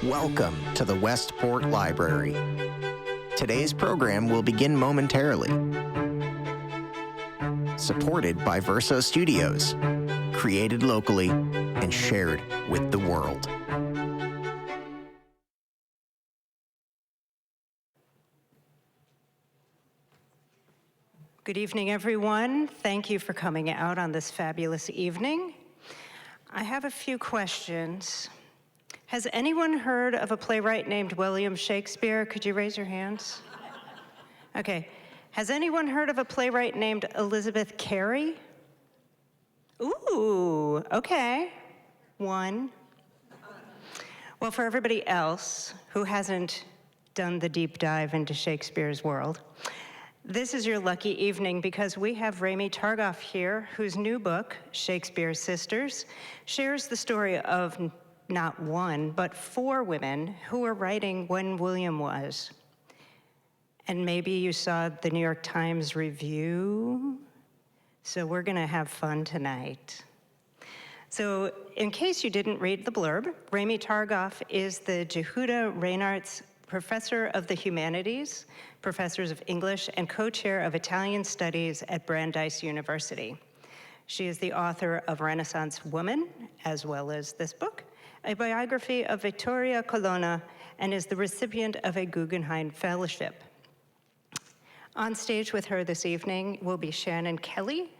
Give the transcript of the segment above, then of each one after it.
Welcome to the Westport Library. Today's program will begin momentarily. Supported by Verso Studios, created locally and shared with the world. Good evening, everyone. Thank you for coming out on this fabulous evening. I have a few questions. Has anyone heard of a playwright named William Shakespeare? Could you raise your hands? Okay. Has anyone heard of a playwright named Elizabeth Cary? Ooh, okay. One. Well, for everybody else who hasn't done the deep dive into Shakespeare's world, this is your lucky evening because we have Ramie Targoff here, whose new book, Shakespeare Sisters, shares the story of not one, but 4 women who were writing when William was. And maybe you saw the New York Times review. So we're gonna have fun tonight. So in case you didn't read the blurb, Ramie Targoff is the Jehuda Reinart's Professor of the Humanities, Professors of English, and co-chair of Italian Studies at Brandeis University. She is the author of Renaissance Woman, as well as this book, a biography of Vittoria Colonna, and is the recipient of a Guggenheim Fellowship. On stage with her this evening will be Shannon Kelley,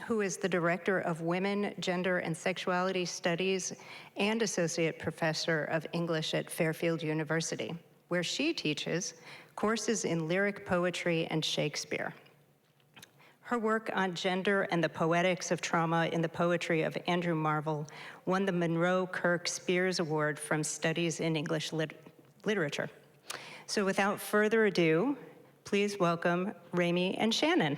who is the Director of Women, Gender, and Sexuality Studies and Associate Professor of English at Fairfield University, where she teaches courses in lyric poetry and Shakespeare. Her work on gender and the poetics of trauma in the poetry of Andrew Marvell won the Monroe Kirk Spears Award from Studies in English Literature. So without further ado, please welcome Ramie and Shannon.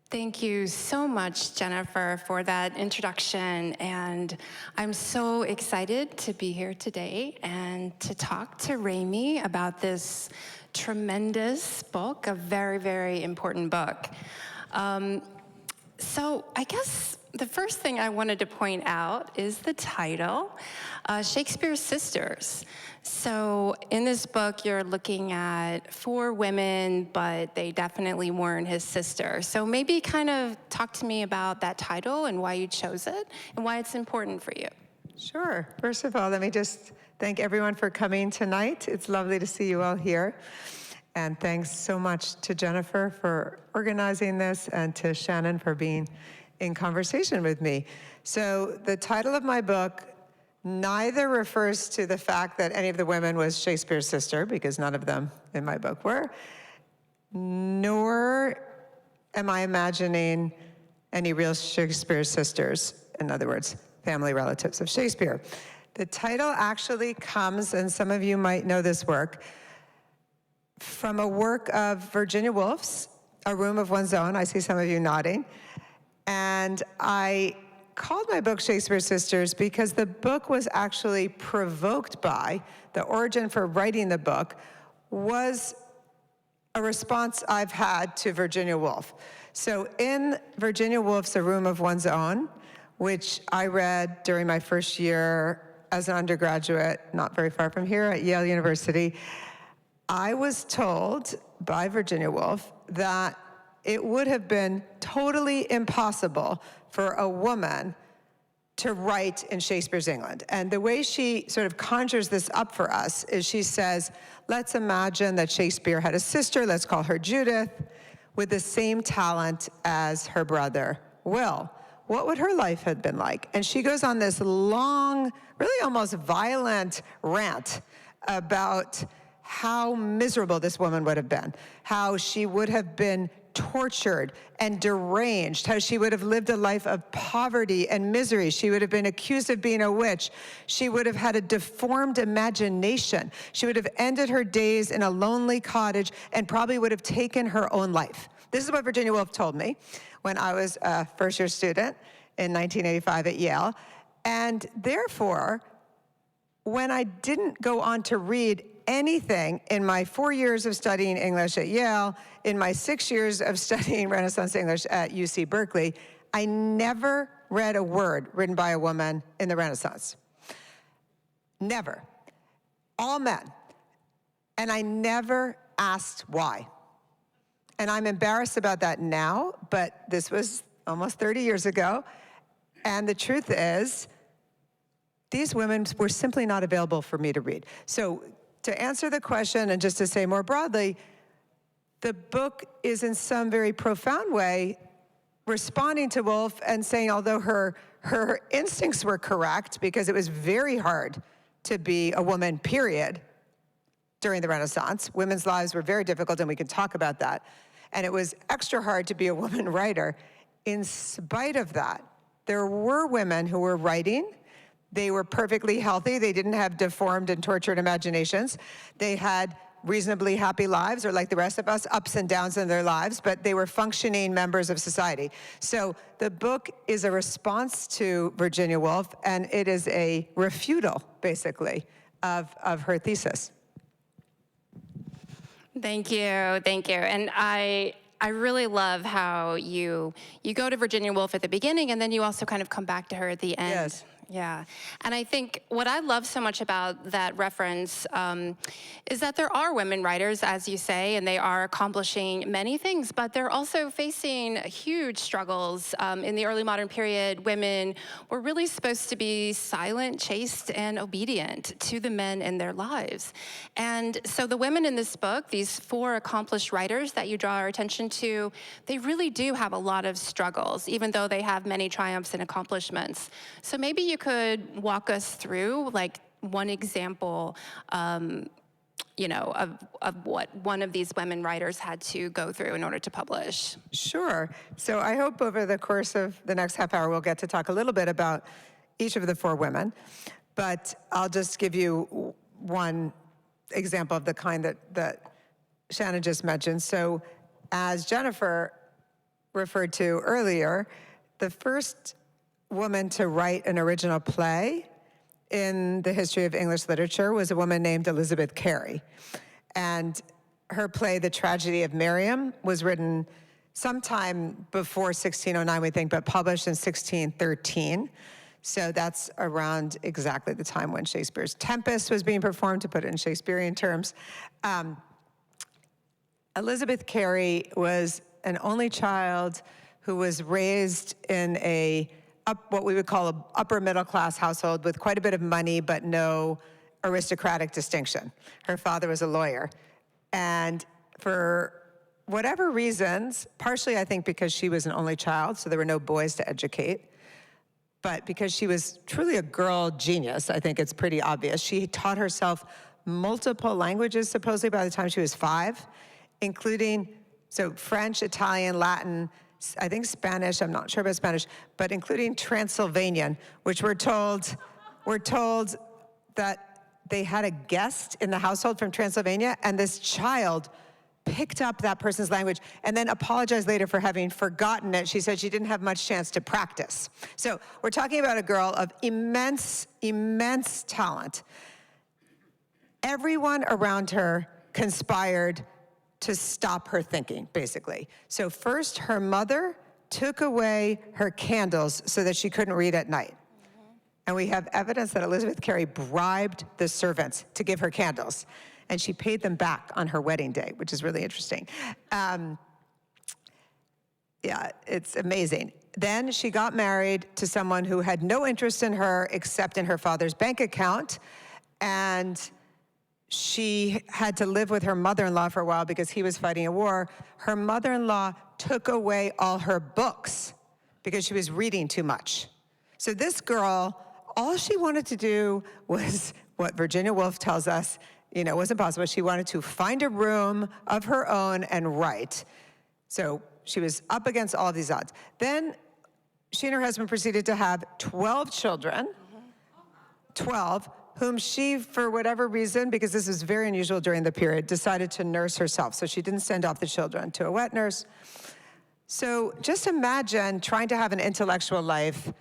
Thank you so much, Jennifer, for that introduction. And I'm so excited to be here today and to talk to Ramie about this tremendous book, a very, very important book. So I guess the first thing I wanted to point out is the title, Shakespeare Sisters. So in this book, you're looking at 4 women, but they definitely weren't his sister. So maybe kind of talk to me about that title and why you chose it and why it's important for you. Sure. First of all, let me just thank everyone for coming tonight. It's lovely to see you all here. And thanks so much to Jennifer for organizing this and to Shannon for being in conversation with me. So the title of my book neither refers to the fact that any of the women was Shakespeare's sister, because none of them in my book were, nor am I imagining any real Shakespeare sisters, in other words, family relatives of Shakespeare. The title actually comes, and some of you might know this work, from a work of Virginia Woolf's, A Room of One's Own. I see some of you nodding. And I called my book Shakespeare Sisters because the book was actually provoked by, the origin for writing the book was a response I've had to Virginia Woolf. So in Virginia Woolf's A Room of One's Own, which I read during my first year as an undergraduate, not very far from here at Yale University, I was told by Virginia Woolf that it would have been totally impossible for a woman to write in Shakespeare's England. And the way she sort of conjures this up for us is she says, let's imagine that Shakespeare had a sister, let's call her Judith, with the same talent as her brother, Will. What would her life have been like? And she goes on this long, really almost violent rant about how miserable this woman would have been, how she would have been tortured and deranged, how she would have lived a life of poverty and misery. She would have been accused of being a witch. She would have had a deformed imagination. She would have ended her days in a lonely cottage and probably would have taken her own life. This is what Virginia Woolf told me when I was a first-year student in 1985 at Yale. And therefore, when I didn't go on to read anything in my 4 years of studying English at Yale, in my 6 years of studying Renaissance English at UC Berkeley, I never read a word written by a woman in the Renaissance. Never. All men. And I never asked why. And I'm embarrassed about that now, but this was almost 30 years ago. And the truth is, these women were simply not available for me to read. So to answer the question, and just to say more broadly, the book is in some very profound way responding to Woolf and saying, although her instincts were correct, because it was very hard to be a woman, period, during the Renaissance. Women's lives were very difficult, and we can talk about that. And it was extra hard to be a woman writer. In spite of that, there were women who were writing. They were perfectly healthy. They didn't have deformed and tortured imaginations. They had reasonably happy lives, or like the rest of us, ups and downs in their lives, but they were functioning members of society. So the book is a response to Virginia Woolf, and it is a refutal, basically, of her thesis. Thank you. And I really love how you go to Virginia Woolf at the beginning, and then you also kind of come back to her at the end. Yes. Yeah, and I think what I love so much about that reference is that there are women writers, as you say, and they are accomplishing many things, but they're also facing huge struggles. In the early modern period, women were really supposed to be silent, chaste, and obedient to the men in their lives. And so the women in this book, these 4 accomplished writers that you draw our attention to, they really do have a lot of struggles, even though they have many triumphs and accomplishments. So maybe you could walk us through like one example, of what one of these women writers had to go through in order to publish. Sure. So I hope over the course of the next half hour, we'll get to talk a little bit about each of the 4 women, but I'll just give you one example of the kind that Shannon just mentioned. So as Jennifer referred to earlier, the first woman to write an original play in the history of English literature was a woman named Elizabeth Cary. And her play, The Tragedy of Mariam, was written sometime before 1609, we think, but published in 1613. So that's around exactly the time when Shakespeare's Tempest was being performed, to put it in Shakespearean terms. Elizabeth Cary was an only child who was raised in what we would call an upper middle class household with quite a bit of money, but no aristocratic distinction. Her father was a lawyer. And for whatever reasons, partially I think because she was an only child, so there were no boys to educate, but because she was truly a girl genius, I think it's pretty obvious. She taught herself multiple languages, supposedly by the time she was 5, including French, Italian, Latin, I think Spanish, I'm not sure about Spanish, but including Transylvanian, which we're told that they had a guest in the household from Transylvania, and this child picked up that person's language and then apologized later for having forgotten it. She said she didn't have much chance to practice. So we're talking about a girl of immense, immense talent. Everyone around her conspired to stop her thinking, basically. So first, her mother took away her candles so that she couldn't read at night. And we have evidence that Elizabeth Cary bribed the servants to give her candles, and she paid them back on her wedding day, which is really interesting. Yeah, it's amazing. Then she got married to someone who had no interest in her except in her father's bank account, and she had to live with her mother-in-law for a while because he was fighting a war. Her mother-in-law took away all her books because she was reading too much. So this girl, all she wanted to do was what Virginia Woolf tells us, wasn't possible. She wanted to find a room of her own and write. So she was up against all these odds. Then she and her husband proceeded to have 12 children, 12, whom she, for whatever reason, because this is very unusual during the period, decided to nurse herself. So she didn't send off the children to a wet nurse. So just imagine trying to have an intellectual life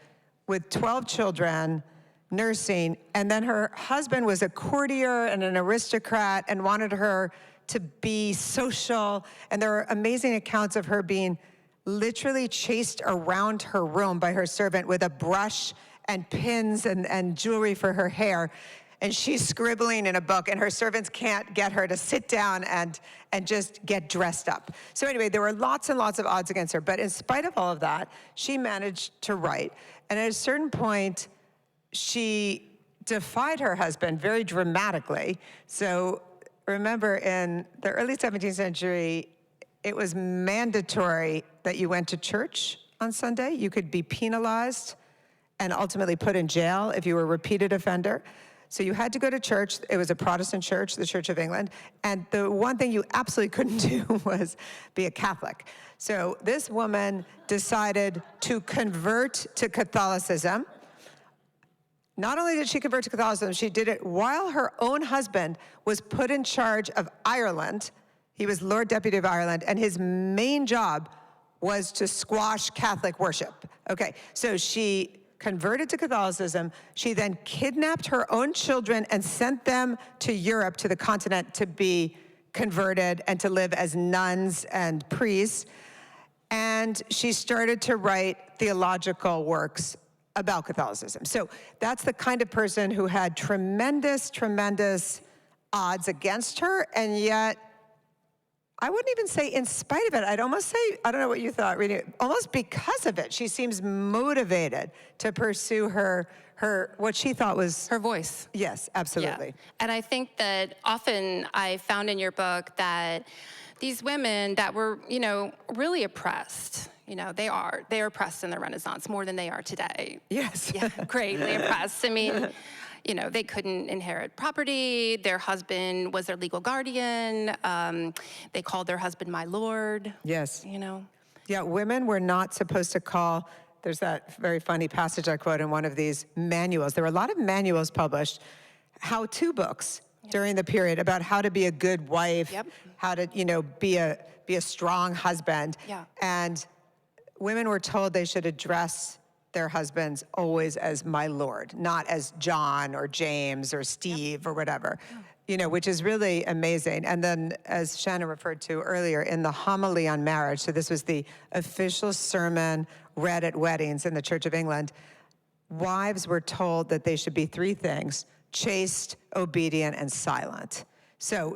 with 12 children, nursing, and then her husband was a courtier and an aristocrat and wanted her to be social. And there are amazing accounts of her being literally chased around her room by her servant with a brush and pins and jewelry for her hair. And she's scribbling in a book, and her servants can't get her to sit down and just get dressed up. So anyway, there were lots and lots of odds against her. But in spite of all of that, she managed to write. And at a certain point, she defied her husband very dramatically. So remember, in the early 17th century, it was mandatory that you went to church on Sunday. You could be penalized and ultimately put in jail if you were a repeated offender. So you had to go to church. It was a Protestant church, the Church of England. And the one thing you absolutely couldn't do was be a Catholic. So this woman decided to convert to Catholicism. Not only did she convert to Catholicism, she did it while her own husband was put in charge of Ireland. He was Lord Deputy of Ireland, and his main job was to squash Catholic worship. Okay, so she converted to Catholicism. She then kidnapped her own children and sent them to Europe, to the continent, to be converted and to live as nuns and priests. And she started to write theological works about Catholicism. So that's the kind of person who had tremendous, tremendous odds against her, and yet I wouldn't even say in spite of it. I'd almost say, I don't know what you thought reading it, almost because of it. She seems motivated to pursue her what she thought was Her voice. Yes, absolutely. Yeah. And I think that often I found in your book that these women that were, really oppressed, they are oppressed in the Renaissance more than they are today. Yes. Yeah, greatly oppressed. I mean, they couldn't inherit property. Their husband was their legal guardian. They called their husband my lord. Yes. Yeah, women were not supposed to call. There's that very funny passage I quote in one of these manuals. There were a lot of manuals published, how-to books during the period about how to be a good wife, how to, be a strong husband. Yeah. And women were told they should address their husbands always as my lord, not as John or James or Steve or whatever, which is really amazing. And then, as Shannon referred to earlier, in the homily on marriage, so this was the official sermon read at weddings in the Church of England, wives were told that they should be three things: chaste, obedient, and silent. So,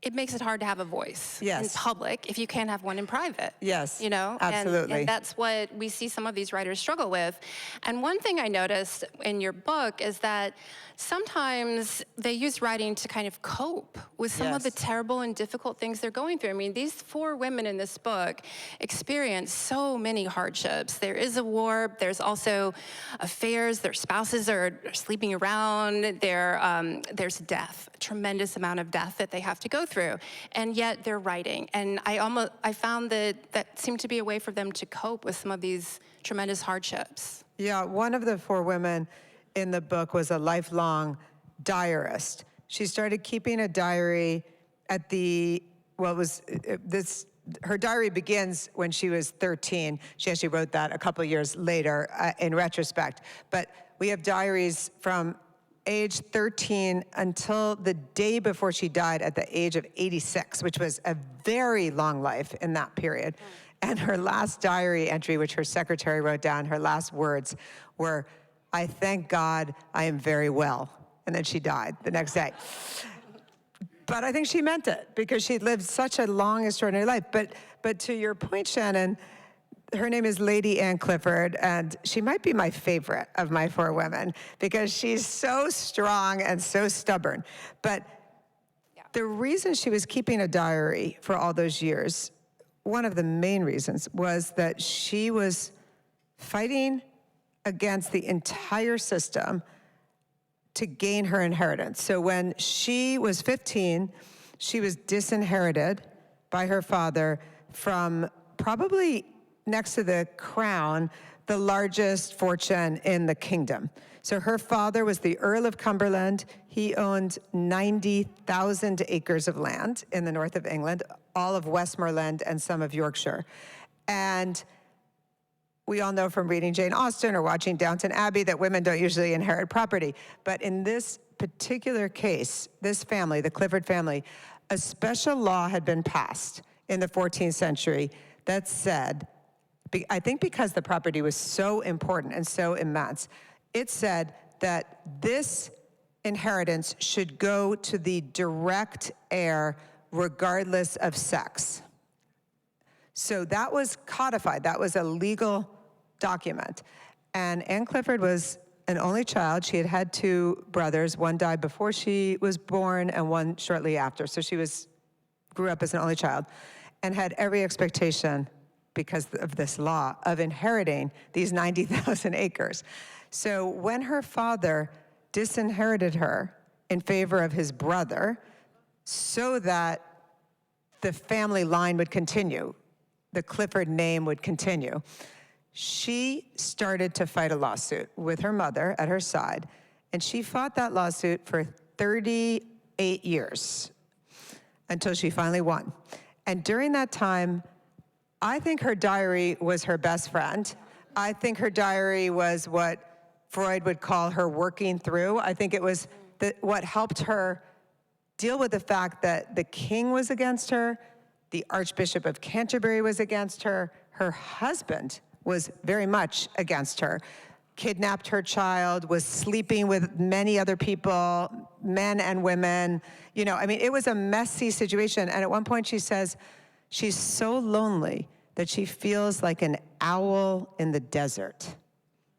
it makes it hard to have a voice Yes. in public if you can't have one in private. Yes, And absolutely. that's what we see some of these writers struggle with. And one thing I noticed in your book is that sometimes they use writing to kind of cope with some of the terrible and difficult things they're going through. I mean, these four women in this book experience so many hardships. There is a war. There's also affairs. Their spouses are sleeping around. There's death, a tremendous amount of death that they have to go through. And yet they're writing. And I found that seemed to be a way for them to cope with some of these tremendous hardships. Yeah, one of the four women in the book was a lifelong diarist. She started keeping a diary at her diary begins when she was 13. She actually wrote that a couple of years later in retrospect. But we have diaries from age 13 until the day before she died at the age of 86, which was a very long life in that period. And her last diary entry, which her secretary wrote down, her last words were, "I thank God I am very well." And then she died the next day. But I think she meant it because she'd lived such a long, extraordinary life. But to your point, Shannon, her name is Lady Anne Clifford, and she might be my favorite of my four women because she's so strong and so stubborn. But the reason she was keeping a diary for all those years, one of the main reasons, was that she was fighting against the entire system to gain her inheritance. So when she was 15, she was disinherited by her father from probably next to the crown, the largest fortune in the kingdom. So her father was the Earl of Cumberland. He owned 90,000 acres of land in the north of England, all of Westmoreland and some of Yorkshire. And we all know from reading Jane Austen or watching Downton Abbey that women don't usually inherit property. But in this particular case, this family, the Clifford family, a special law had been passed in the 14th century that said, I think because the property was so important and so immense, it said that this inheritance should go to the direct heir regardless of sex. So that was codified. That was a legal document. And Anne Clifford was an only child. She had had two brothers. One died before she was born and one shortly after. So she grew up as an only child and had every expectation, because of this law, of inheriting these 90,000 acres. So when her father disinherited her in favor of his brother so that the family line would continue, the Clifford name would continue, she started to fight a lawsuit with her mother at her side, and she fought that lawsuit for 38 years until she finally won. And during that time, I think her diary was her best friend. I think her diary was what Freud would call her working through. I think it was what helped her deal with the fact that the king was against her, the Archbishop of Canterbury was against her, her husband was very much against her, kidnapped her child, was sleeping with many other people, men and women. You know, I mean, it was a messy situation. And at one point she says, she's so lonely that she feels like an owl in the desert.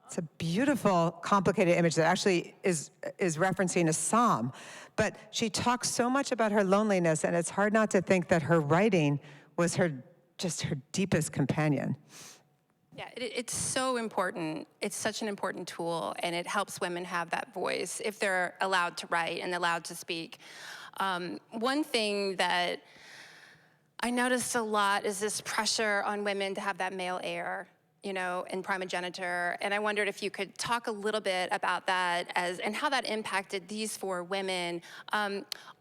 It's a beautiful, complicated image that actually is referencing a psalm. But she talks so much about her loneliness, and it's hard not to think that her writing was just her deepest companion. Yeah, it's so important. It's such an important tool, and it helps women have that voice if they're allowed to write and allowed to speak. One thing that I noticed a lot is this pressure on women to have that male heir, you know, and primogeniture. And I wondered if you could talk a little bit about that and how that impacted these four women.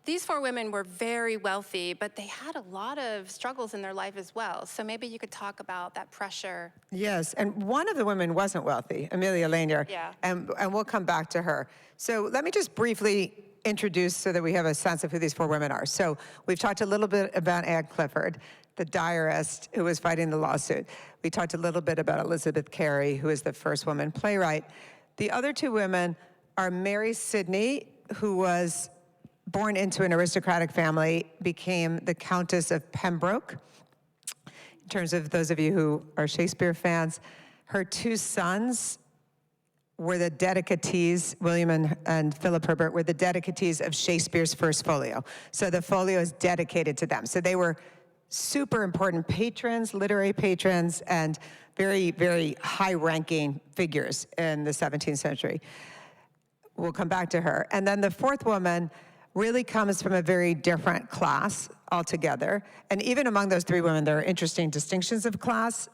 These four women were very wealthy, but they had a lot of struggles in their life as well. So maybe you could talk about that pressure. Yes, and one of the women wasn't wealthy, Aemilia Lanyer, Yeah. and we'll come back to her. So let me just briefly introduce so that we have a sense of who these four women are. So we've talked a little bit about Anne Clifford, the diarist who was fighting the lawsuit. We talked a little bit about Elizabeth Cary, who is the first woman playwright. The other two women are Mary Sidney, who was born into an aristocratic family, became the Countess of Pembroke. In terms of those of you who are Shakespeare fans, her two sons were the dedicatees, William and Philip Herbert were the dedicatees of Shakespeare's first folio. So the folio is dedicated to them. So they were super important patrons, literary patrons, and very, very high-ranking figures in the 17th century. We'll come back to her. And then the fourth woman really comes from a very different class altogether. And even among those three women, there are interesting distinctions of class.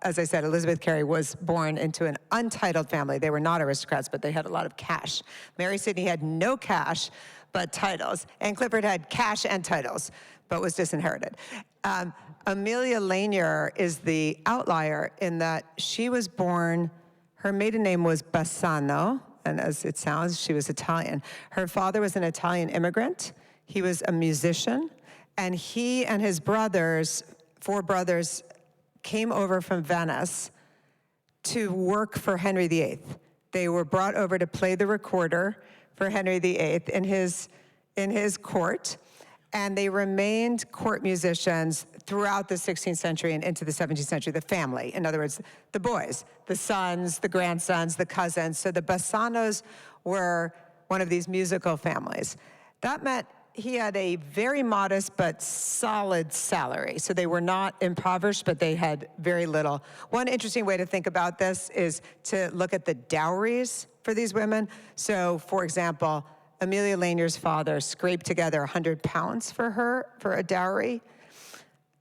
As I said, Elizabeth Cary was born into an untitled family. They were not aristocrats, but they had a lot of cash. Mary Sidney had no cash, but titles. Anne Clifford had cash and titles, but was disinherited. Aemilia Lanyer is the outlier in that she was born, her maiden name was Bassano, and as it sounds, she was Italian. Her father was an Italian immigrant. He was a musician, and he and his brothers, four brothers, came over from Venice to work for Henry VIII. They were brought over to play the recorder for Henry VIII in his court, and they remained court musicians throughout the 16th century and into the 17th century, the family. In other words, the boys, the sons, the grandsons, the cousins. So the Bassanos were one of these musical families. That meant he had a very modest but solid salary. So they were not impoverished, but they had very little. One interesting way to think about this is to look at the dowries for these women. So, for example, Aemilia Lanyer's father scraped together 100 pounds for her for a dowry.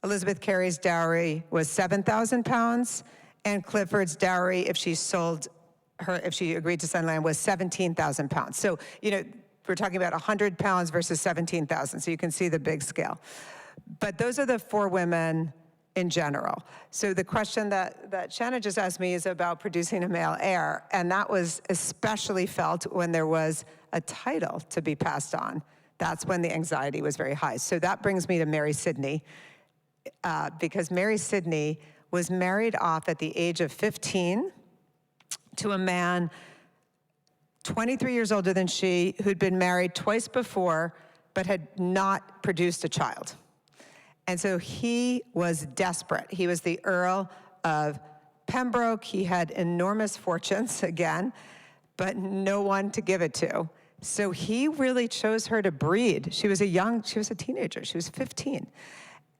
Elizabeth Cary's dowry was 7,000 pounds, Anne Clifford's dowry, if she agreed to sell land, was 17,000 pounds. So, we're talking about 100 pounds versus 17,000, so you can see the big scale. But those are the 4 women in general. So the question that Shannon just asked me is about producing a male heir, and that was especially felt when there was a title to be passed on. That's when the anxiety was very high. So that brings me to Mary Sidney, because Mary Sidney was married off at the age of 15 to a man 23 years older than she, who'd been married twice before, but had not produced a child. And so he was desperate. He was the Earl of Pembroke. He had enormous fortunes, again, but no one to give it to. So he really chose her to breed. She was a teenager. She was 15.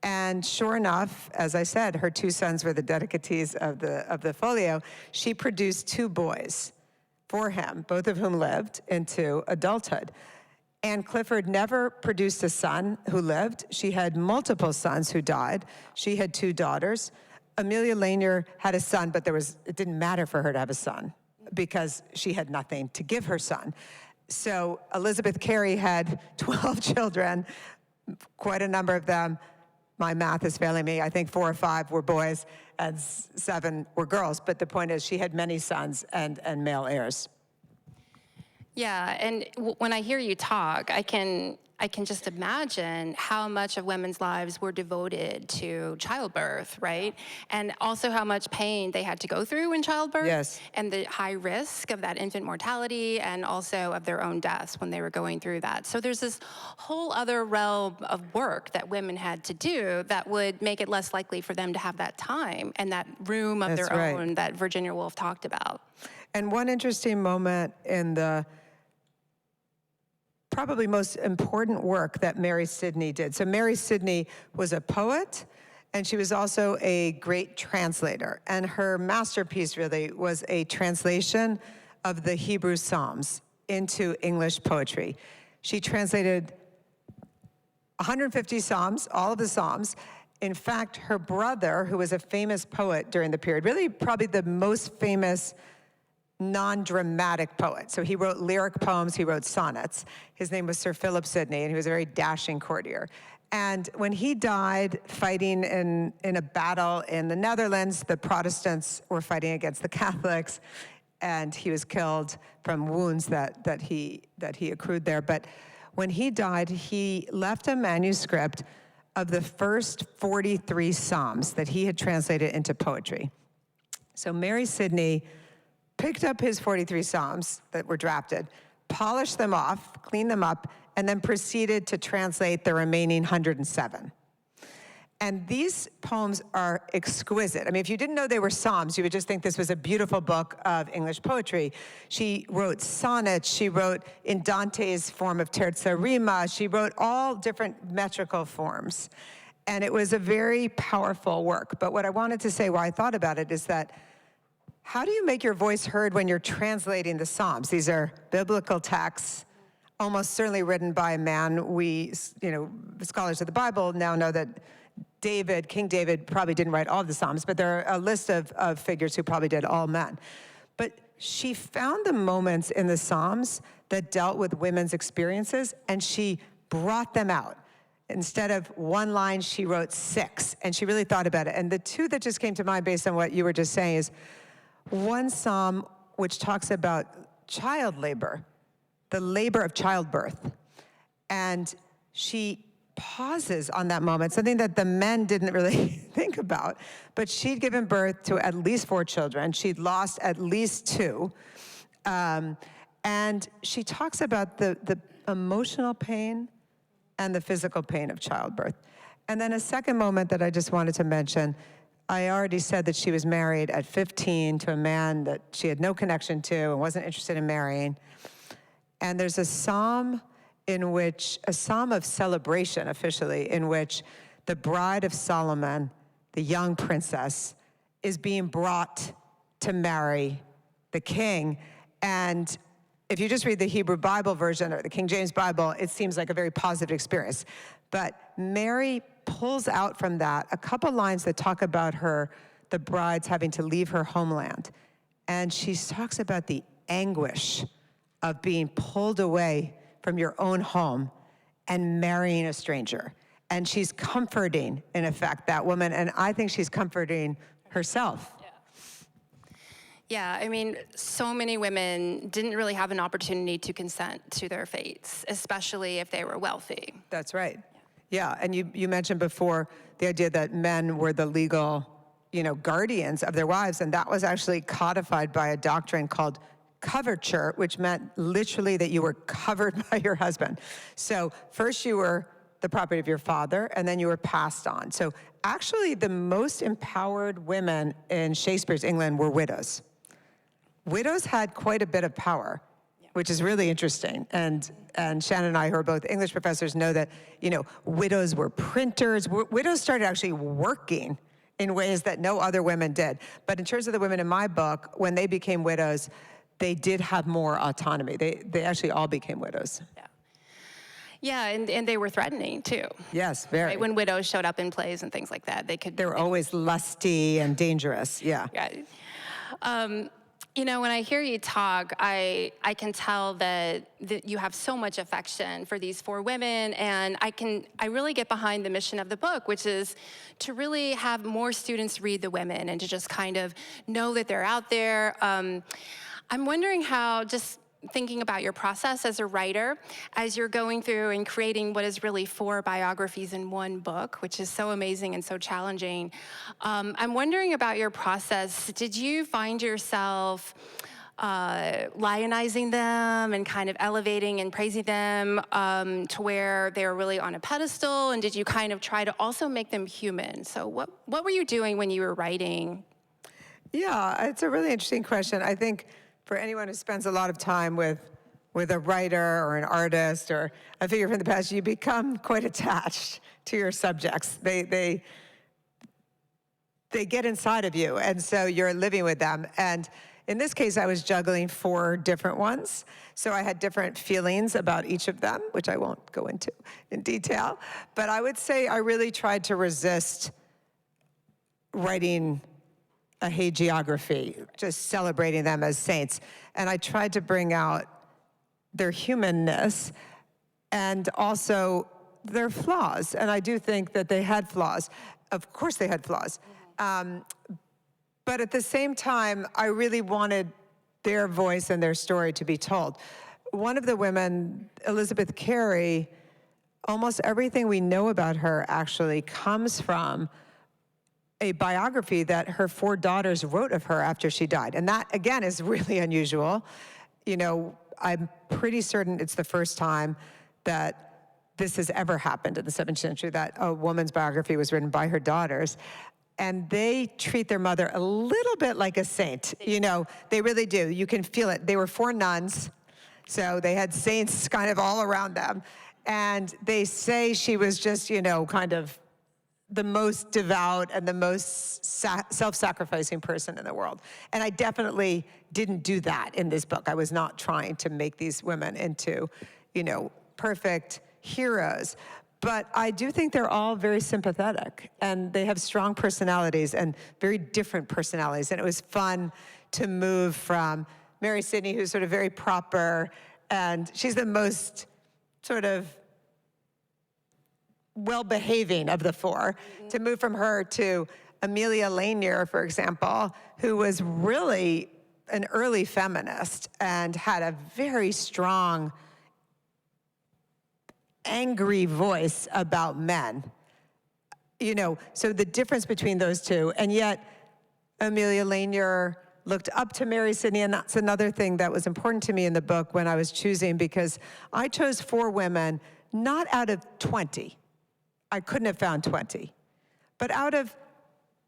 And sure enough, as I said, her 2 sons were the dedicatees of the folio. She produced 2 boys for him, both of whom lived into adulthood. Anne Clifford never produced a son who lived. She had multiple sons who died. She had 2 daughters. Aemilia Lanyer had a son, but it didn't matter for her to have a son because she had nothing to give her son. So Elizabeth Cary had 12 children, quite a number of them. My math is failing me. I think 4 or 5 were boys and 7 were girls. But the point is she had many sons and male heirs. Yeah, and when I hear you talk, I can just imagine how much of women's lives were devoted to childbirth, right? And also how much pain they had to go through in childbirth. Yes. And the high risk of that infant mortality and also of their own deaths when they were going through that. So there's this whole other realm of work that women had to do that would make it less likely for them to have that time and that room of their own that Virginia Woolf talked about. And one interesting moment in the probably most important work that Mary Sidney did. So Mary Sidney was a poet, and she was also a great translator. And her masterpiece really was a translation of the Hebrew Psalms into English poetry. She translated 150 Psalms, all of the Psalms. In fact, her brother, who was a famous poet during the period, really probably the most famous non-dramatic poet. So he wrote lyric poems, he wrote sonnets. His name was Sir Philip Sidney, and he was a very dashing courtier. And when he died fighting in a battle in the Netherlands, the Protestants were fighting against the Catholics, and he was killed from wounds that he accrued there. But when he died, he left a manuscript of the first 43 Psalms that he had translated into poetry. So Mary Sidney picked up his 43 Psalms that were drafted, polished them off, cleaned them up, and then proceeded to translate the remaining 107. And these poems are exquisite. I mean, if you didn't know they were Psalms, you would just think this was a beautiful book of English poetry. She wrote sonnets, she wrote in Dante's form of terza rima, she wrote all different metrical forms. And it was a very powerful work. But what I wanted to say, why I thought about it, is that how do you make your voice heard when you're translating the Psalms? These are biblical texts, almost certainly written by a man. We, scholars of the Bible now know that King David probably didn't write all of the Psalms, but there are a list of figures who probably did, all men. But she found the moments in the Psalms that dealt with women's experiences, and she brought them out. Instead of 1 line, she wrote 6, and she really thought about it. And the 2 that just came to mind based on what you were just saying is one psalm which talks about child labor, the labor of childbirth. And she pauses on that moment, something that the men didn't really think about. But she'd given birth to at least 4 children. She'd lost at least 2. And she talks about the emotional pain and the physical pain of childbirth. And then a second moment that I just wanted to mention, I already said that she was married at 15 to a man that she had no connection to and wasn't interested in marrying. And there's a psalm of celebration officially, in which the bride of Solomon, the young princess, is being brought to marry the king. And if you just read the Hebrew Bible version or the King James Bible, it seems like a very positive experience. But Mary pulls out from that a couple lines that talk about the bride's having to leave her homeland. And she talks about the anguish of being pulled away from your own home and marrying a stranger. And she's comforting, in effect, that woman, and I think she's comforting herself. Yeah, I mean, so many women didn't really have an opportunity to consent to their fates, especially if they were wealthy. That's right. Yeah, and you mentioned before the idea that men were the legal, guardians of their wives, and that was actually codified by a doctrine called coverture, which meant literally that you were covered by your husband. So first you were the property of your father, and then you were passed on. So actually the most empowered women in Shakespeare's England were widows. Widows had quite a bit of power, which is really interesting. And Shannon and I, who are both English professors, know that, widows were printers. Widows started actually working in ways that no other women did. But in terms of the women in my book, when they became widows, they did have more autonomy. They actually all became widows. Yeah, and they were threatening too. Yes, very. Right? When widows showed up in plays and things like that, they were always lusty and dangerous. Yeah. When I hear you talk, I can tell that you have so much affection for these four women, and I really get behind the mission of the book, which is to really have more students read the women and to just kind of know that they're out there. I'm wondering how, just thinking about your process as a writer, as you're going through and creating what is really 4 biographies in one book, which is so amazing and so challenging. I'm wondering about your process. Did you find yourself lionizing them and kind of elevating and praising them to where they were really on a pedestal? And did you kind of try to also make them human? So what were you doing when you were writing? Yeah, it's a really interesting question. I think for anyone who spends a lot of time with a writer or an artist or a figure from the past, you become quite attached to your subjects. They get inside of you, and so you're living with them. And in this case, I was juggling 4 different ones, so I had different feelings about each of them, which I won't go into in detail. But I would say I really tried to resist writing a hagiography, just celebrating them as saints. And I tried to bring out their humanness and also their flaws. And I do think that they had flaws. Of course they had flaws. But at the same time, I really wanted their voice and their story to be told. One of the women, Elizabeth Cary, almost everything we know about her actually comes from a biography that her 4 daughters wrote of her after she died. And that, again, is really unusual. I'm pretty certain it's the first time that this has ever happened in the 17th century, that a woman's biography was written by her daughters. And they treat their mother a little bit like a saint. They really do. You can feel it. They were 4 nuns, so they had saints kind of all around them. And they say she was just, kind of the most devout and the most self-sacrificing person in the world. And I definitely didn't do that in this book. I was not trying to make these women into, perfect heroes. But I do think they're all very sympathetic, and they have strong personalities and very different personalities. And it was fun to move from Mary Sidney, who's sort of very proper, and she's the most sort of well-behaving of the 4, to move from her to Aemilia Lanyer, for example, who was really an early feminist and had a very strong, angry voice about men. So the difference between those 2, and yet Aemilia Lanyer looked up to Mary Sidney, and that's another thing that was important to me in the book when I was choosing, because I chose 4 women, not out of 20. I couldn't have found 20. But out of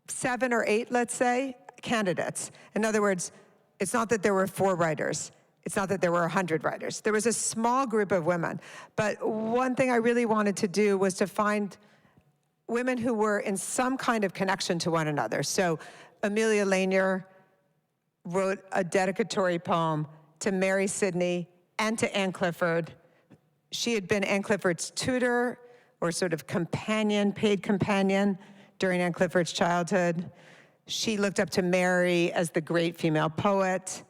7 or 8, let's say, candidates. In other words, it's not that there were 4 writers. It's not that there were 100 writers. There was a small group of women. But one thing I really wanted to do was to find women who were in some kind of connection to one another. So Aemilia Lanyer wrote a dedicatory poem to Mary Sidney and to Anne Clifford. She had been Anne Clifford's tutor, or sort of companion, paid companion, during Anne Clifford's childhood. She looked up to Mary as the great female poet.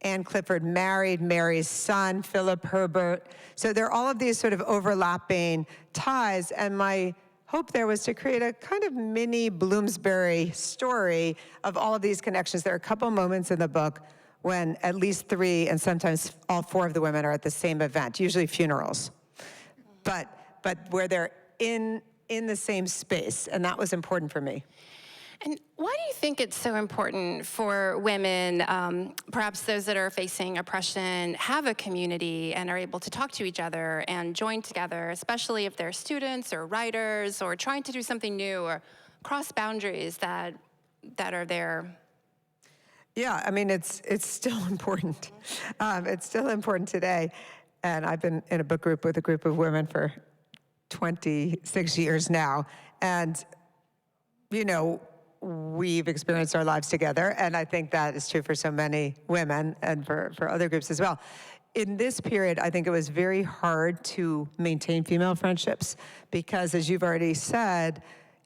Anne Clifford married Mary's son, Philip Herbert. So there are all of these sort of overlapping ties, and my hope there was to create a kind of mini Bloomsbury story of all of these connections. There are a couple moments in the book when at least 3 and sometimes all 4 of the women are at the same event, usually funerals, but where they're in the same space, and that was important for me. And why do you think it's so important for women, perhaps those that are facing oppression, have a community and are able to talk to each other and join together, especially if they're students or writers or trying to do something new or cross boundaries that are there? Yeah, I mean, it's still important. It's still important today. And I've been in a book group with a group of women for 26 years now. And, you know, we've experienced our lives together, and I think that is true for so many women and for other groups as well. In this period, I think it was very hard to maintain female friendships because, as you've already said,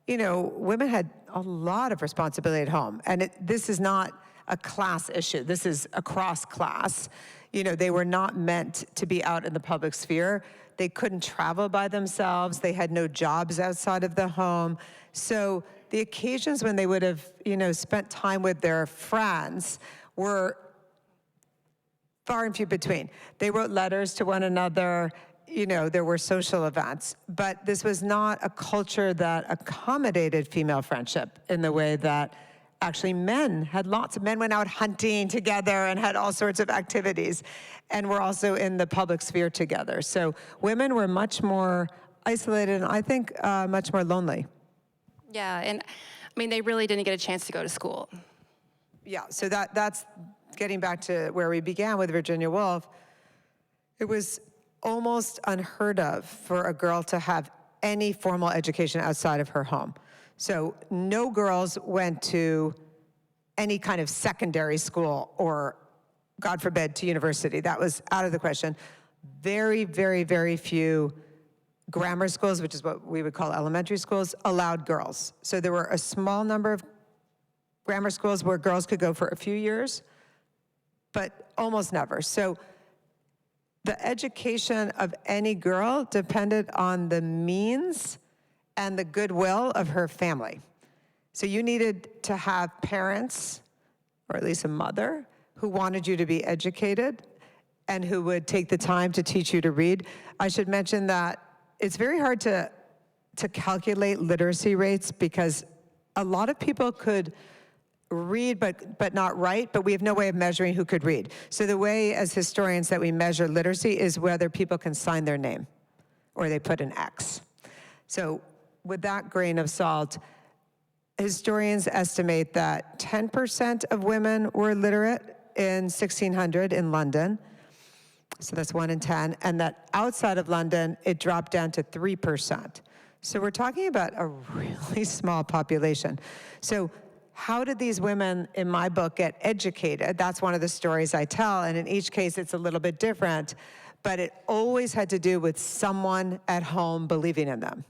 you know, women had a lot of responsibility at home, and this is not a class issue. This is across class. You know, they were not meant to be out in the public sphere. They couldn't travel by themselves. They had no jobs outside of the home. So the occasions when they would have, you know, spent time with their friends were far and few between. They wrote letters to one another. You know, there were social events, but this was not a culture that accommodated female friendship in the way that actually men had. Lots of men went out hunting together and had all sorts of activities, and were also in the public sphere together. So women were much more isolated and I think much more lonely. Yeah, and I mean, they really didn't get a chance to go to school. Yeah, so that's getting back to where we began with Virginia Woolf. It was almost unheard of for a girl to have any formal education outside of her home. So no girls went to any kind of secondary school or, God forbid, to university. That was out of the question. Very, very, very few grammar schools, which is what we would call elementary schools, allowed girls. So there were a small number of grammar schools where girls could go for a few years, but almost never. So the education of any girl depended on the means and the goodwill of her family. So you needed to have parents, or at least a mother, who wanted you to be educated and who would take the time to teach you to read. I should mention that it's very hard to calculate literacy rates because a lot of people could read but not write, but we have no way of measuring who could read. So the way as historians that we measure literacy is whether people can sign their name or they put an X. So with that grain of salt, historians estimate that 10% of women were literate in 1600 in London. So that's 1 in 10, and that outside of London, it dropped down to 3%. So we're talking about a really small population. So how did these women in my book get educated? That's one of the stories I tell, and in each case, it's a little bit different, but it always had to do with someone at home believing in them.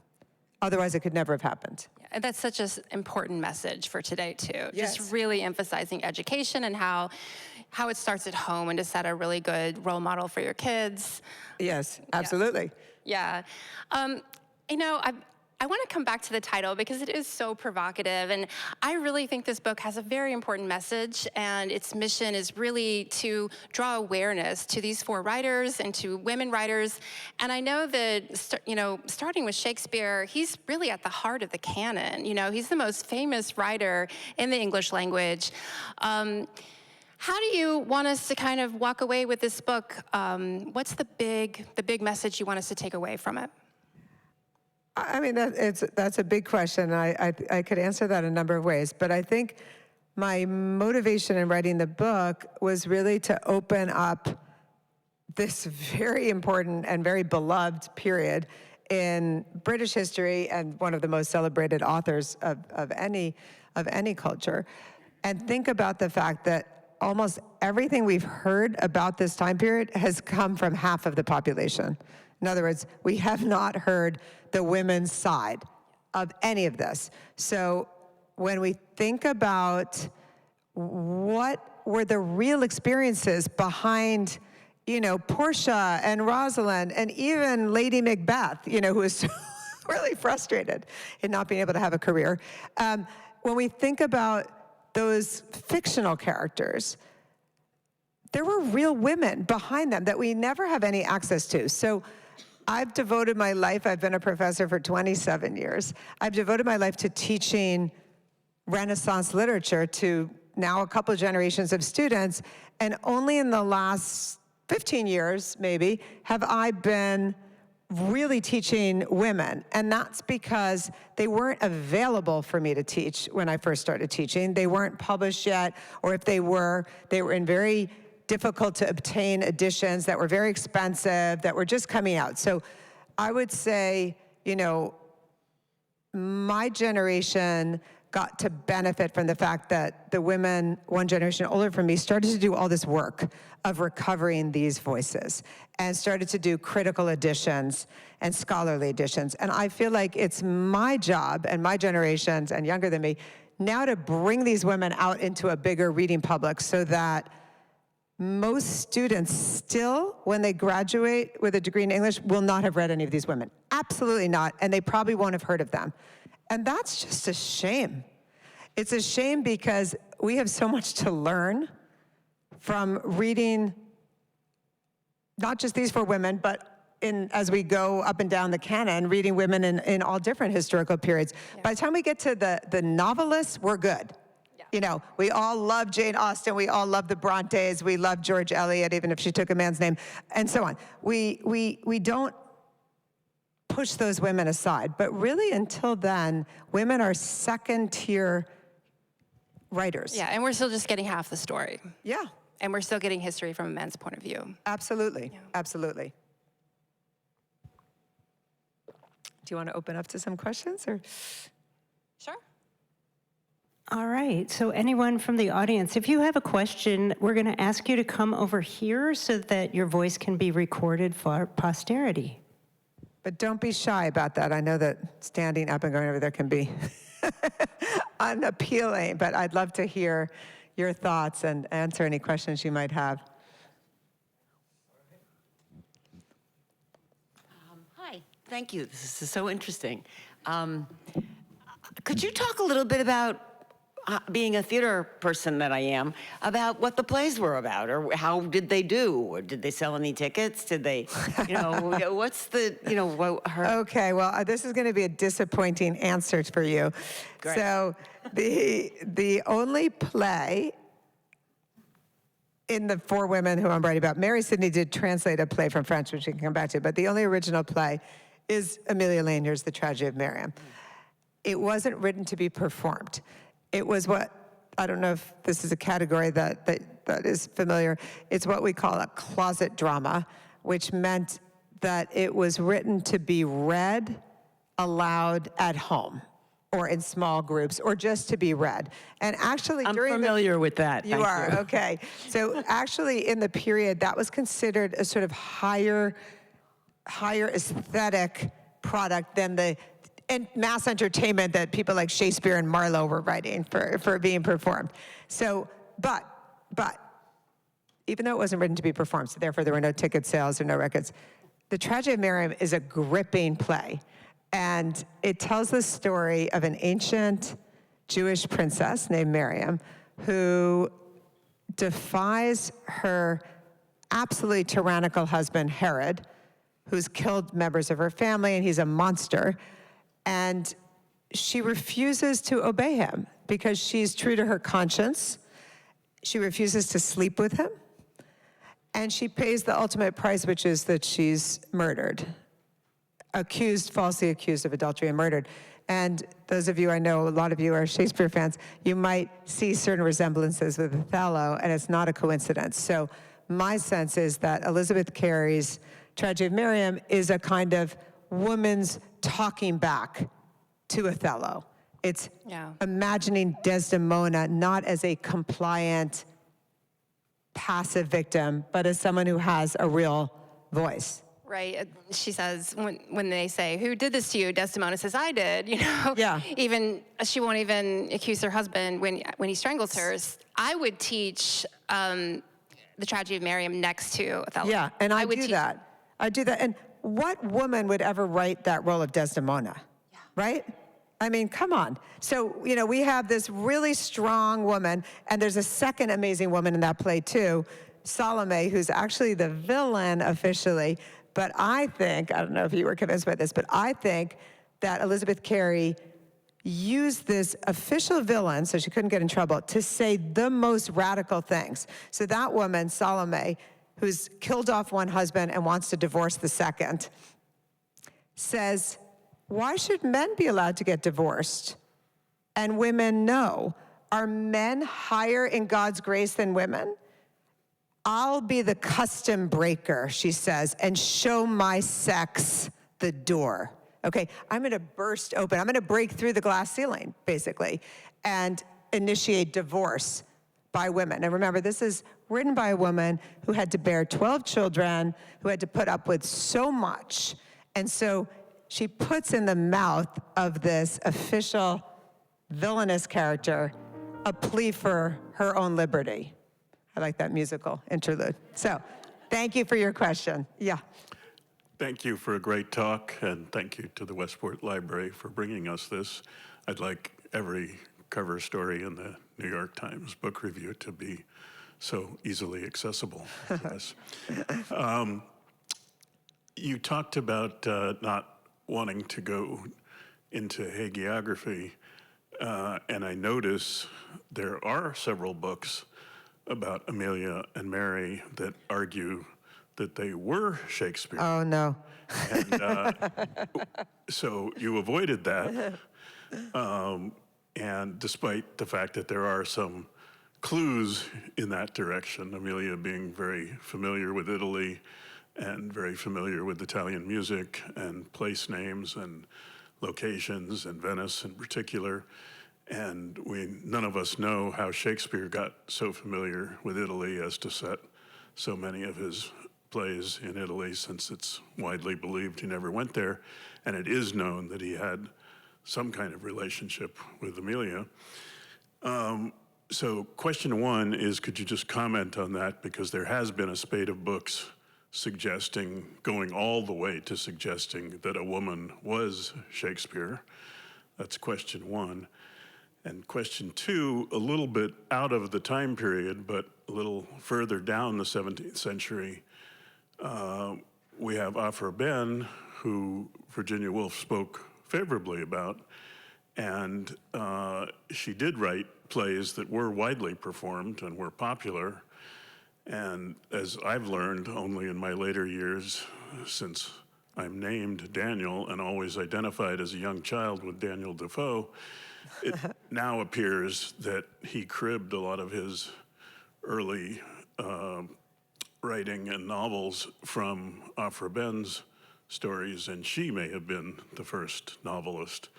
Otherwise, it could never have happened. Yeah, that's such an important message for today, too. Yes. Just really emphasizing education and how it starts at home and to set a really good role model for your kids. Yes, absolutely. Yeah. You know, I want to come back to the title because it is so provocative, and I really think this book has a very important message, and its mission is really to draw awareness to these 4 writers and to women writers. And I know that, you know, starting with Shakespeare, he's really at the heart of the canon. You know, he's the most famous writer in the English language. How do you want us to kind of walk away with this book? What's the big message you want us to take away from it? I mean, that's a big question. I could answer that a number of ways, but I think my motivation in writing the book was really to open up this very important and very beloved period in British history and one of the most celebrated authors of any culture, and think about the fact that almost everything we've heard about this time period has come from half of the population. In other words, we have not heard the women's side of any of this. So when we think about what were the real experiences behind, Portia and Rosalind and even Lady Macbeth, who was really frustrated in not being able to have a career. When we think about those fictional characters, there were real women behind them that we never have any access to. So I've devoted my life, I've been a professor for 27 years. I've devoted my life to teaching Renaissance literature to now a couple of generations of students, and only in the last 15 years, maybe, have I been really teaching women. And that's because they weren't available for me to teach when I first started teaching. They weren't published yet, or if they were in very difficult to obtain editions that were very expensive, that were just coming out. So I would say, my generation got to benefit from the fact that the women one generation older from me started to do all this work of recovering these voices and started to do critical editions and scholarly editions. And I feel like it's my job, and my generations and younger than me, now to bring these women out into a bigger reading public so that most students still, when they graduate with a degree in English, will not have read any of these women. Absolutely not, and they probably won't have heard of them. And that's just a shame. It's a shame because we have so much to learn from reading not just these four women, but as we go up and down the canon, reading women in all different historical periods. Yeah. By the time we get to the novelists, we're good. Yeah. We all love Jane Austen, we all love the Brontes, we love George Eliot, even if she took a man's name, and so on. We don't push those women aside. But really, until then, women are second-tier writers. Yeah, and we're still just getting half the story. Yeah. And we're still getting history from a men's point of view. Absolutely, yeah. Absolutely. Do you want to open up to some questions, or? Sure. All right, so anyone from the audience, if you have a question, we're going to ask you to come over here so that your voice can be recorded for posterity. But don't be shy about that. I know that standing up and going over there can be unappealing, but I'd love to hear your thoughts and answer any questions you might have. Hi, thank you. This is so interesting. Could you talk a little bit about, being a theater person that I am, about what the plays were about, or how did they do, or did they sell any tickets? Did they, what's the, Okay, well, this is going to be a disappointing answer for you. Great. So the only play in the four women who I'm writing about, Mary Sidney did translate a play from French, which we can come back to, but the only original play is Aemilia Lanyer's The Tragedy of Mariam. It wasn't written to be performed. It was I don't know if this is a category that is familiar, it's what we call a closet drama, which meant that it was written to be read aloud at home or in small groups, or just to be read. And actually, I'm familiar with that. You are, okay. So actually, in the period, that was considered a sort of higher aesthetic product than the mass entertainment that people like Shakespeare and Marlowe were writing for being performed. So, but even though it wasn't written to be performed, so therefore there were no ticket sales or no records, The Tragedy of Mariam is a gripping play. And it tells the story of an ancient Jewish princess named Mariam who defies her absolutely tyrannical husband, Herod, who's killed members of her family, and he's a monster. And she refuses to obey him because she's true to her conscience. She refuses to sleep with him. And she pays the ultimate price, which is that she's murdered. Falsely accused of adultery and murdered. And those of you, I know a lot of you are Shakespeare fans, you might see certain resemblances with Othello, and it's not a coincidence. So my sense is that Elizabeth Cary's Tragedy of Mariam is a kind of woman's talking back to Othello. It's imagining Desdemona not as a compliant, passive victim, but as someone who has a real voice. right? She says, when they say, who did this to you? Desdemona says, I did, Yeah. Even, she won't even accuse her husband when he strangles her. I would teach the tragedy of Mariam next to Othello. Yeah, and I would do that. I do that. And what woman would ever write that role of Desdemona? Yeah. Right? I mean, come on. So, we have this really strong woman, and there's a second amazing woman in that play, too, Salome, who's actually the villain officially. But I don't know if you were convinced by this, but I think that Elizabeth Cary used this official villain, so she couldn't get in trouble, to say the most radical things. So that woman, Salome, who's killed off one husband and wants to divorce the second, says, why should men be allowed to get divorced? And women no. Are men higher in God's grace than women? I'll be the custom breaker, she says, and show my sex the door. Okay, I'm going to burst open. I'm going to break through the glass ceiling, basically, and initiate divorce by women. And remember, this is written by a woman who had to bear 12 children, who had to put up with so much. And so she puts in the mouth of this official villainous character a plea for her own liberty. I like that musical interlude. So, thank you for your question. Yeah. Thank you for a great talk, and thank you to the Westport Library for bringing us this. I'd like every cover story in the New York Times Book Review to be so easily accessible to us. You talked about not wanting to go into hagiography, and I notice there are several books about Amelia and Mary that argue that they were Shakespeare. Oh, no. And so you avoided that. And despite the fact that there are some clues in that direction, Amelia being very familiar with Italy and very familiar with Italian music and place names and locations, and Venice in particular. And none of us know how Shakespeare got so familiar with Italy as to set so many of his plays in Italy, since it's widely believed he never went there. And it is known that he had some kind of relationship with Amelia. So question one is, could you just comment on that? Because there has been a spate of books going all the way to suggesting that a woman was Shakespeare. That's question one. And question two, a little bit out of the time period, but a little further down the 17th century, we have Aphra Behn, who Virginia Woolf spoke favorably about, and she did write plays that were widely performed and were popular. And as I've learned only in my later years, since I'm named Daniel and always identified as a young child with Daniel Defoe, it now appears that he cribbed a lot of his early writing and novels from Aphra Behn's stories, and she may have been the first novelist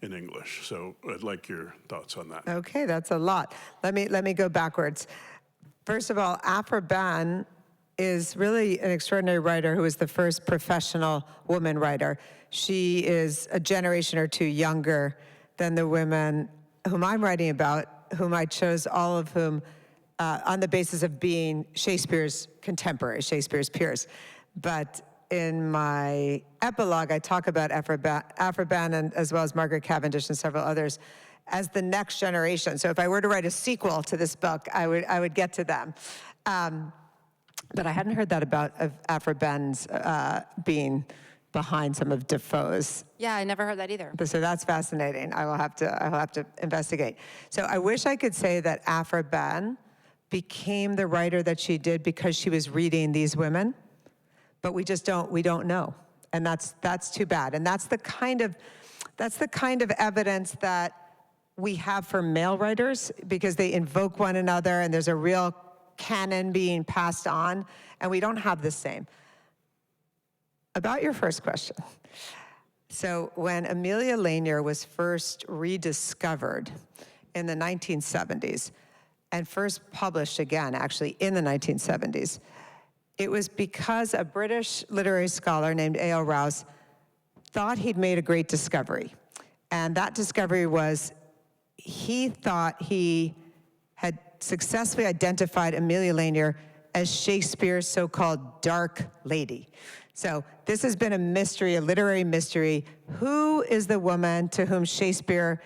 in English. So I'd like your thoughts on that. Okay, that's a lot. Let me go backwards. First of all, Aphra Behn is really an extraordinary writer who is the first professional woman writer. She is a generation or two younger than the women whom I'm writing about, whom I chose, all of whom on the basis of being Shakespeare's contemporaries, Shakespeare's peers. But in my epilogue, I talk about Aphra Behn, and as well as Margaret Cavendish and several others, as the next generation. So if I were to write a sequel to this book, I would get to them. But I hadn't heard that about Aphra Behn's being behind some of Defoe's. Yeah, I never heard that either. So that's fascinating. I will have to investigate. So I wish I could say that Aphra Behn became the writer that she did because she was reading these women, but we don't know, and that's too bad. And that's the kind of evidence that we have for male writers, because they invoke one another and there's a real canon being passed on, and we don't have the same. About your first question. So when Aemilia Lanyer was first rediscovered in the 1970s, and first published again, actually, in the 1970s, It was because a British literary scholar named A.L. Rouse thought he'd made a great discovery. And that discovery was he thought he had successfully identified Aemilia Lanyer as Shakespeare's so-called dark lady. So this has been a mystery, a literary mystery. Who is the woman to whom Shakespeare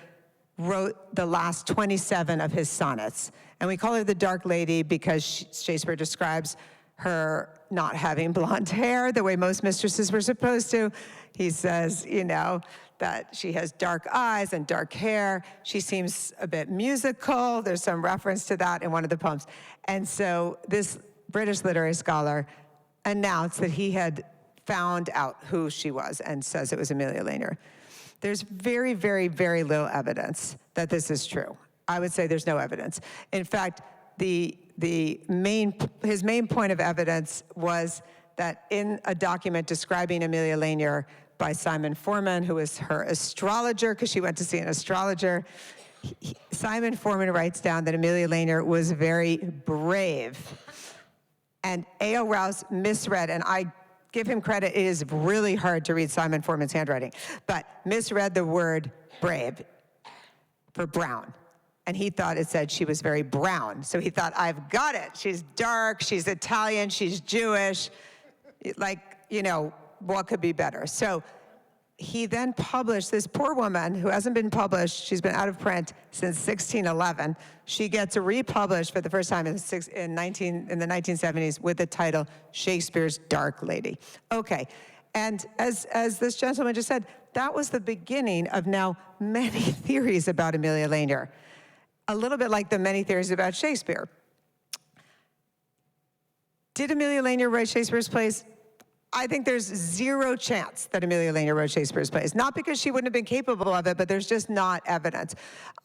wrote the last 27 of his sonnets? And we call her the dark lady because Shakespeare describes her not having blonde hair the way most mistresses were supposed to. He says, you know, that she has dark eyes and dark hair. She seems a bit musical. There's some reference to that in one of the poems. And so this British literary scholar announced that he had found out who she was and says it was Aemilia Lanyer. There's very, very, very little evidence that this is true. I would say there's no evidence. In fact, his main point of evidence was that in a document describing Aemilia Lanyer by Simon Forman, who was her astrologer, because she went to see an astrologer, Simon Forman writes down that Aemilia Lanyer was very brave. And A.L. Rouse misread, and I give him credit, it is really hard to read Simon Forman's handwriting, but misread the word brave for brown. And he thought it said she was very brown. So he thought, I've got it. She's dark, she's Italian, she's Jewish. Like, you know, what could be better? So he then published this poor woman who hasn't been published. She's been out of print since 1611. She gets republished for the first time in the 1970s with the title Shakespeare's Dark Lady. Okay, and as this gentleman just said, that was the beginning of now many theories about Aemilia Lanyer. A little bit like the many theories about Shakespeare. Did Aemilia Lanyer write Shakespeare's plays? I think there's zero chance that Aemilia Lanyer wrote Shakespeare's plays. Not because she wouldn't have been capable of it, but there's just not evidence.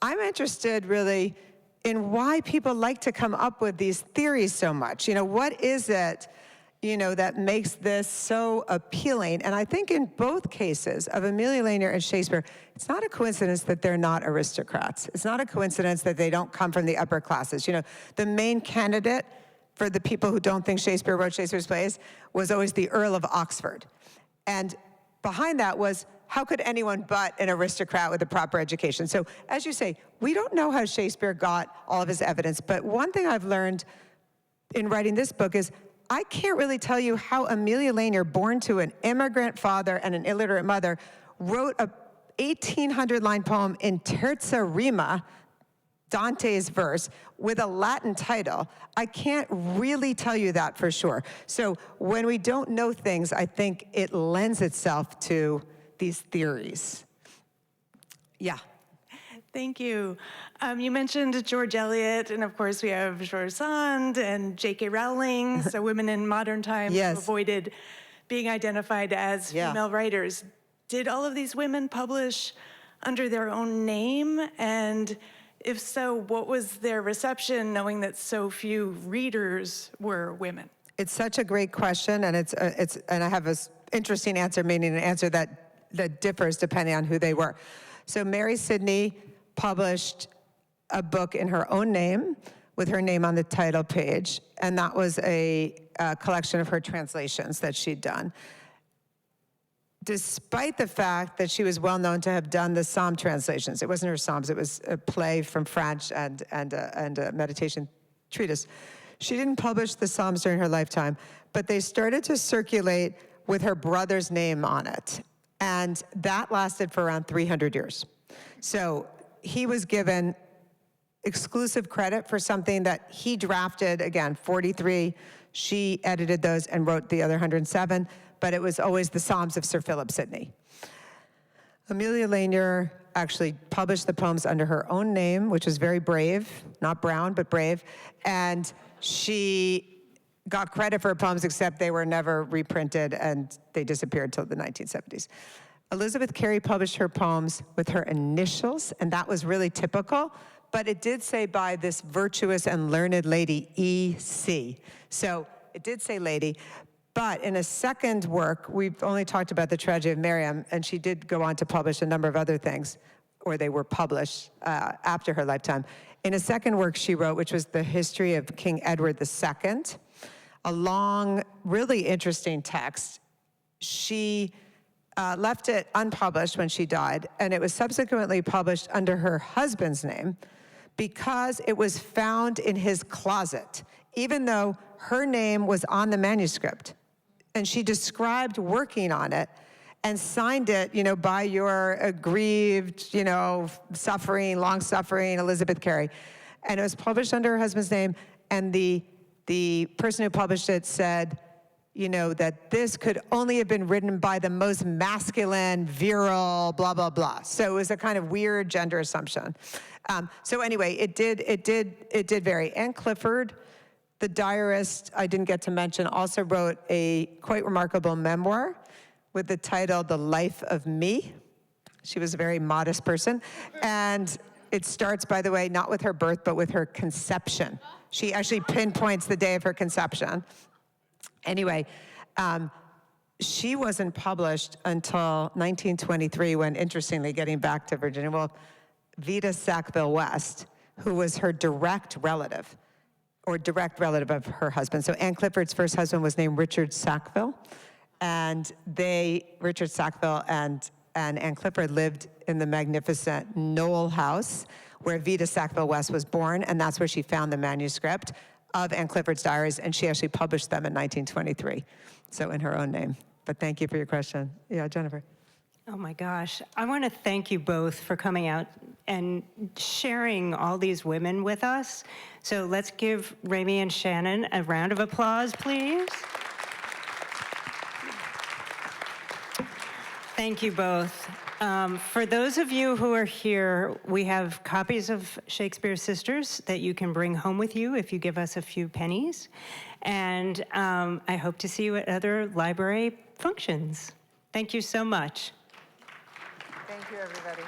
I'm interested really in why people like to come up with these theories so much. You know, what is it, you know, that makes this so appealing? And I think in both cases of Aemilia Lanyer and Shakespeare, it's not a coincidence that they're not aristocrats. It's not a coincidence that they don't come from the upper classes. You know, the main candidate for the people who don't think Shakespeare wrote Shakespeare's plays was always the Earl of Oxford. And behind that was, how could anyone but an aristocrat with a proper education? So as you say, we don't know how Shakespeare got all of his evidence, but one thing I've learned in writing this book is I can't really tell you how Aemilia Lanyer, born to an immigrant father and an illiterate mother, wrote a 1,800-line poem in terza rima, Dante's verse, with a Latin title. I can't really tell you that for sure. So when we don't know things, I think it lends itself to these theories. Yeah. Thank you. You mentioned George Eliot, and of course we have George Sand and J.K. Rowling, so women in modern times Yes. who avoided being identified as female writers. Did all of these women publish under their own name? And if so, what was their reception knowing that so few readers were women? It's such a great question, and and I have an interesting answer, meaning an answer that differs depending on who they were. So Mary Sidney published a book in her own name with her name on the title page, and that was a collection of her translations that she'd done. Despite the fact that she was well known to have done the Psalm translations. It wasn't her Psalms, it was a play from French and a meditation treatise. She didn't publish the Psalms during her lifetime, but they started to circulate with her brother's name on it. And that lasted for around 300 years. So he was given exclusive credit for something that he drafted, again, 43. She edited those and wrote the other 107, but it was always the Psalms of Sir Philip Sidney. Aemilia Lanyer actually published the poems under her own name, which was very brave, not brown, but brave, and she got credit for her poems, except they were never reprinted and they disappeared till the 1970s. Elizabeth Cary published her poems with her initials, and that was really typical, but it did say by this virtuous and learned lady, E.C. So it did say lady, but in a second work, we've only talked about the tragedy of Mariam, and she did go on to publish a number of other things, or they were published after her lifetime. In a second work she wrote, which was the history of King Edward II, a long, really interesting text. She left it unpublished when she died, and it was subsequently published under her husband's name because it was found in his closet, even though her name was on the manuscript. And she described working on it and signed it, by your aggrieved, suffering, long-suffering Elizabeth Cary. And it was published under her husband's name, and the person who published it said, that this could only have been written by the most masculine, virile, blah, blah, blah. So it was a kind of weird gender assumption. So anyway, it did vary. Anne Clifford, the diarist I didn't get to mention, also wrote a quite remarkable memoir with the title, The Life of Me. She was a very modest person. And it starts, by the way, not with her birth, but with her conception. She actually pinpoints the day of her conception. Anyway, she wasn't published until 1923 when, interestingly, getting back to Virginia Woolf, Vita Sackville West, who was her direct relative of her husband. So Anne Clifford's first husband was named Richard Sackville, and Richard Sackville and Anne Clifford lived in the magnificent Knoll House where Vita Sackville West was born, and that's where she found the manuscript of Anne Clifford's diaries, and she actually published them in 1923, so in her own name. But thank you for your question. Yeah, Jennifer. Oh my gosh. I want to thank you both for coming out and sharing all these women with us. So let's give Ramie and Shannon a round of applause, please. Thank you both. For those of you who are here, we have copies of Shakespeare Sisters that you can bring home with you if you give us a few pennies. And I hope to see you at other library functions. Thank you so much. Thank you, everybody.